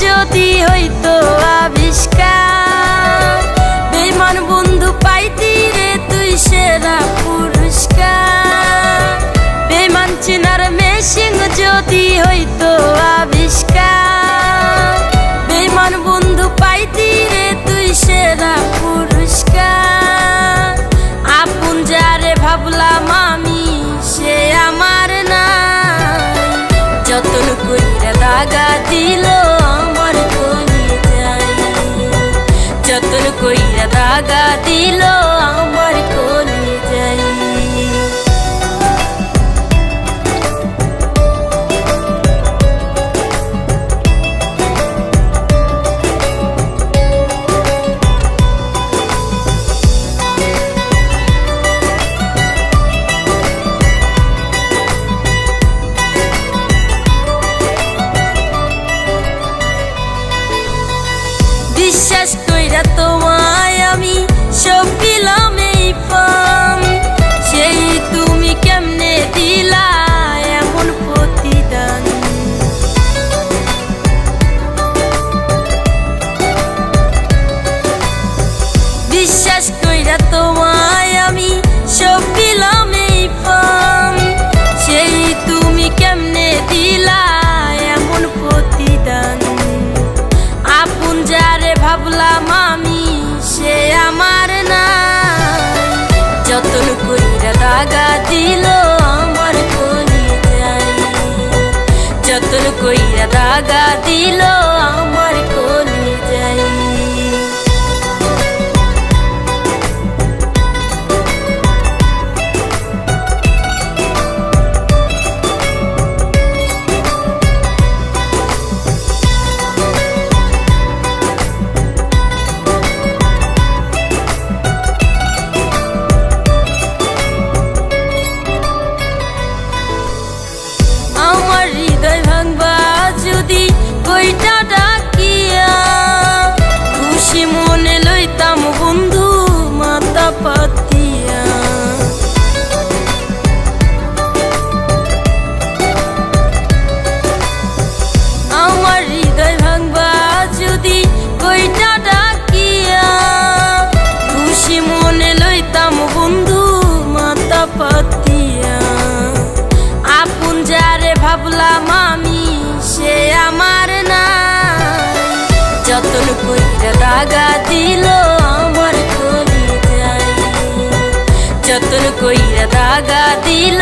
যদি হইতো আবিষ্কার, বেঈমান বন্ধু পাইতি রে তুই সেরা পুরস্কার। বেঈমান চিনার মেশিন যদি হইতো আবিষ্কার, বেঈমান বন্ধু পাইতি রে তুই সেরা পুরস্কার। আপন যারে ভাবলাম আমি সে আমার নাই, যতন কইরা দাগা দিল আমার কলিজায়, যতন কইরা দাগা দিল আমার কলিজায়। বিশ্বাস কইরা তোমায় আমি সব দিলাম এই পাম, সেই তুমি কেমনে দিলা এমন প্রতিদান। বিশ্বাস কইরা তোমায় আমি সব দিলাম এই পাম, সেই তুমি কেমনে দিলা এমন প্রতিদান। আপন যারে ভাবলাম আমি সে আমার নাই, যতন কইরা দাগা দিল আমার কলিজায়, যতন কইরা দাগা দিল আমার কলিজায়। আমার হৃদয় ভাঙবা যদি কইটা ডাকিয়া, খুশি মনে লইতাম বন্ধু মাথা পাতিয়া। আমার হৃদয় ভাঙবা যদি কইটা ডাকিয়া, খুশি মনে লইতাম বন্ধু মাথা পাতিয়া। আপন যারে ভাবলাম আমি সে আমার নাই, যতন কইরা দাগা দিল আমার কলিজায়, যতন কইরা দাগা দিল